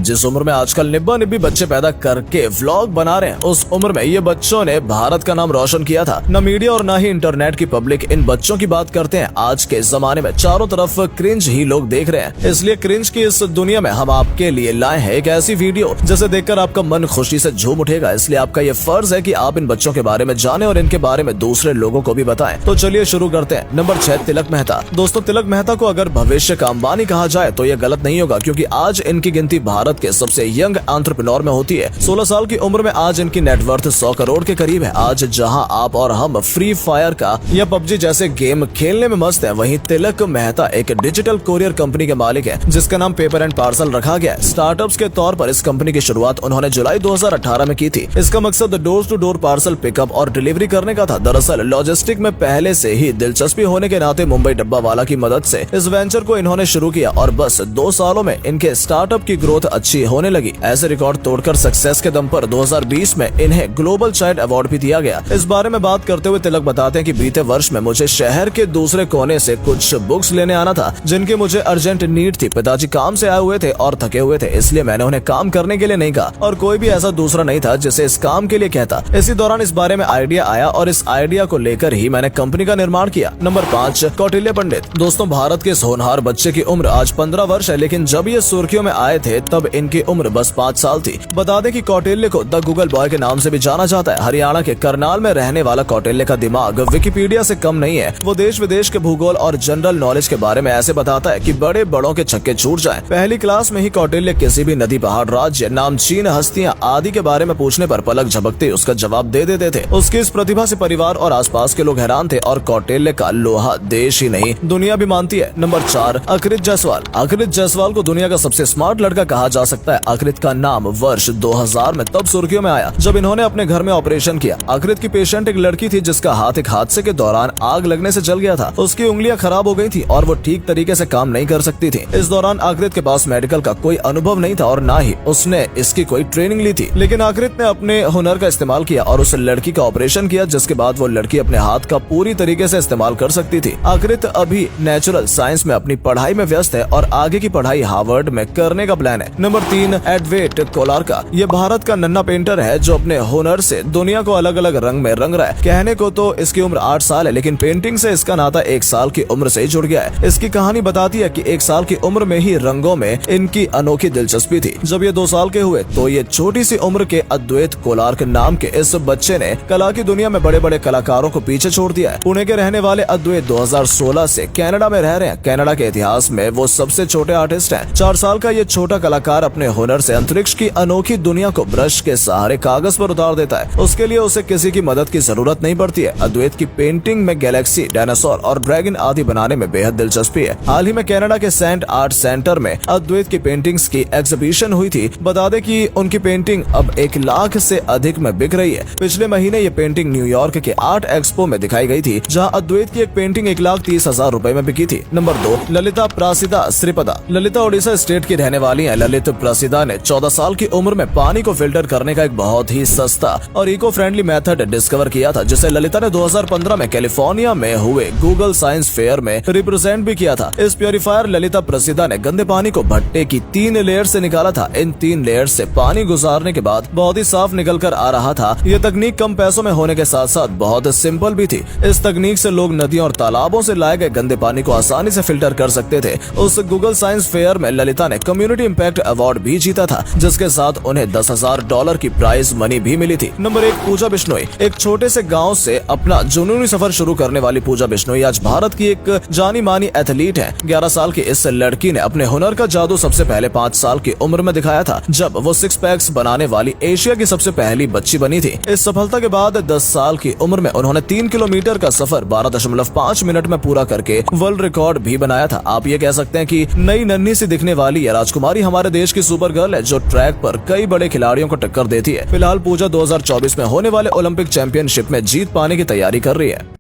जिस उम्र में आजकल निब्बा निब्बी बच्चे पैदा करके व्लॉग बना रहे हैं, उस उम्र में ये बच्चों ने भारत का नाम रोशन किया था। न मीडिया और न ही इंटरनेट की पब्लिक इन बच्चों की बात करते हैं। आज के जमाने में चारों तरफ क्रिंज ही लोग देख रहे हैं, इसलिए क्रिंज की इस दुनिया में हम आपके लिए लाए हैं एक ऐसी वीडियो जिसे देखकर आपका मन खुशी से झूम उठेगा। इसलिए आपका ये फर्ज है कि आप इन बच्चों के बारे में जाने और इनके बारे में दूसरे लोगों को भी बताएं। तो चलिए शुरू करते हैं। नंबर 6, तिलक मेहता। दोस्तों, तिलक मेहता को अगर भविष्य का अंबानी कहा जाए तो ये गलत नहीं होगा, क्योंकि आज इनकी गिनती भारत के सबसे यंग एंटरप्रेन्योर में होती है। 16 साल की उम्र में आज इनकी नेटवर्थ 100 करोड़ के करीब है। आज जहां आप और हम फ्री फायर का या पबजी जैसे गेम खेलने में मस्त हैं, वहीं तिलक मेहता एक डिजिटल कोरियर कंपनी के मालिक है, जिसका नाम पेपर एंड पार्सल रखा गया है। स्टार्टअप्स के तौर पर इस कंपनी की शुरुआत उन्होंने जुलाई 2018 में की थी। इसका मकसद door to door parcel pickup और डिलीवरी करने का था। दरअसल लॉजिस्टिक में पहले से ही दिलचस्पी होने के नाते मुंबई डब्बा वाला की मदद से इस वेंचर को इन्होंने शुरू किया और बस 2 सालों में इनके स्टार्टअप की ग्रोथ अच्छी होने लगी। ऐसे रिकॉर्ड तोड़कर सक्सेस के दम पर 2020 में इन्हें ग्लोबल चाइल्ड अवार्ड भी दिया गया। इस बारे में बात करते हुए तिलक बताते हैं कि बीते वर्ष में मुझे शहर के दूसरे कोने से कुछ बुक्स लेने आना था, जिनकी मुझे अर्जेंट नीड थी। पिताजी काम से आए हुए थे और थके हुए थे, इसलिए मैंने उन्हें काम करने के लिए नहीं कहा और कोई भी ऐसा दूसरा नहीं था जिसे इस काम के लिए कहता। इसी दौरान इस बारे में आइडिया आया और इस आइडिया को लेकर ही मैंने कंपनी का निर्माण किया। नंबर 5, कौटिल्य पंडित। दोस्तों, भारत के इस होनहार बच्चे की उम्र आज 15 वर्ष है, लेकिन जब ये सुर्खियों में आए थे तब इनकी उम्र बस 5 साल थी। बता दें कि कौटिल्य को द गूगल बॉय के नाम से भी जाना जाता है। हरियाणा के करनाल में रहने वाला कौटिल्य का दिमाग विकिपीडिया से कम नहीं है। वो देश विदेश के भूगोल और जनरल नॉलेज के बारे में ऐसे बताता है कि बड़े बड़ों के छक्के छूट जाएं। पहली क्लास में ही कौटिल्य किसी भी नदी, पहाड़, राज्य, नामचीन हस्तियां आदि के बारे में पूछने पर पलक झपकते उसका जवाब दे देते थे। उसकी इस प्रतिभा से परिवार और आसपास के लोग हैरान थे और कौटिल्य का लोहा देश ही नहीं दुनिया भी मानती है। नंबर 4, अकृत जायसवाल। अकृत जायसवाल को दुनिया का सबसे स्मार्ट लड़का कहा जा सकता है। अकृत का नाम वर्ष 2000 में तब सुर्खियों में आया जब इन्होंने अपने घर में ऑपरेशन किया। अकृत की पेशेंट एक लड़की थी जिसका हाथ एक हादसे के दौरान आग लगने से जल गया था। उसकी उंगलियां खराब हो गई थी और वो ठीक तरीके से काम नहीं कर सकती थी। इस दौरान अकृत के पास मेडिकल का कोई अनुभव नहीं था और ना ही उसने इसकी कोई ट्रेनिंग ली थी, लेकिन अकृत ने अपने हुनर का इस्तेमाल किया और उस लड़की का ऑपरेशन किया, जिसके बाद वो लड़की अपने हाथ का पूरी तरीके से इस्तेमाल कर सकती थी। अकृत अभी नेचुरल साइंस में अपनी पढ़ाई में व्यस्त है और आगे की पढ़ाई हार्वर्ड में करने का प्लान है। नंबर 3, एडवेट कोलारका। ये भारत का नन्हा पेंटर है जो अपने हुनर से दुनिया को अलग अलग रंग में रंग रहा है। कहने को तो इसकी उम्र 8 साल है, लेकिन पेंटिंग से इसका नाता 1 साल की उम्र से ही जुड़ गया है। इसकी कहानी बताती है कि 1 साल की उम्र में ही रंगों में इनकी अनोखी दिलचस्पी थी। जब ये 2 साल के हुए तो ये छोटी सी उम्र के अद्वैत कोलारक नाम के इस बच्चे ने कला की दुनिया में बड़े बड़े कलाकारों को पीछे छोड़ दिया है। पुणे के रहने वाले अद्वैत 2016 से कनाडा में रह रहे हैं। कनाडा के इतिहास में वो सबसे छोटे आर्टिस्ट हैं। 4 साल का ये छोटा कलाकार अपने हुनर से अंतरिक्ष की अनोखी दुनिया को ब्रश के सहारे कागज पर उतार देता है। उसके लिए उसे किसी की मदद की जरूरत नहीं पड़ती है। अद्वैत की पेंटिंग में गैलेक्सी, डायनासोर और ड्रैगन आदि बनाने में बेहद दिलचस्पी है। हाल ही में कनाडा के सेंट आर्ट सेंटर में अद्वैत की पेंटिंग्स की एग्जीबिशन हुई थी। बता दें कि उनकी पेंटिंग अब 1 लाख से अधिक में बिक रही है। पिछले महीने ये पेंटिंग न्यूयॉर्क के आर्ट एक्सपो में दिखाई गई थी, जहां अद्वैत की एक पेंटिंग 1,30,000 रुपए में बिकी थी। नंबर 2, ललिता प्रसिदा श्रीपदा। ललिता ओडिशा स्टेट की रहने वाली है। ललित प्रसिदा ने 14 साल की उम्र में पानी को फिल्टर करने का एक बहुत ही सस्ता और इको फ्रेंडली मेथड डिस्कवर किया था, जिसे ललिता ने 2015 में कैलिफोर्निया में हुए गूगल साइंस फेयर में रिप्रेजेंट भी किया था। इस प्योरीफायर ललिता प्रसिदा ने गंदे पानी को भट्टे की 3 लेयर से निकाला था। इन 3 लेयर से पानी गुजारने के बाद बहुत ही साफ निकल कर आ रहा था। ये तकनीक कम पैसों में होने के साथ साथ बहुत सिंपल भी थी। इस तकनीक से लोग नदियों और तालाबों से लाए गए गंदे पानी को आसानी से फिल्टर कर सकते थे। उस गूगल साइंस फेयर में ललिता ने कम्युनिटी इम्पैक्ट अवार्ड भी जीता था, जिसके साथ उन्हें $10,000 की प्राइज मनी भी मिली थी। नंबर 1, पूजा बिश्नोई। एक छोटे से गांव से अपना जुनूनी सफर शुरू करने वाली पूजा बिश्नोई आज भारत की एक जानी मानी एथलीट है। 11 साल की इस लड़की ने अपने हुनर का जादू सबसे पहले 5 साल की उम्र में दिखाया था, जब वो 6 पैक्स बनाने वाली एशिया की सबसे पहली बच्ची बनी थी। इस सफलता के बाद 10 साल की उम्र में उन्होंने 3 किलोमीटर का सफर 12.5 मिनट में पूरा करके वर्ल्ड रिकॉर्ड भी बनाया था। आप ये कह सकते हैं कि नई नन्ही सी दिखने वाली ये राजकुमारी हमारे देश की सुपर गर्ल है, जो ट्रैक पर कई बड़े खिलाड़ियों को टक्कर देती है। फिलहाल पूजा 2024 में होने वाले ओलंपिक चैंपियनशिप में जीत पाने की तैयारी कर रही है।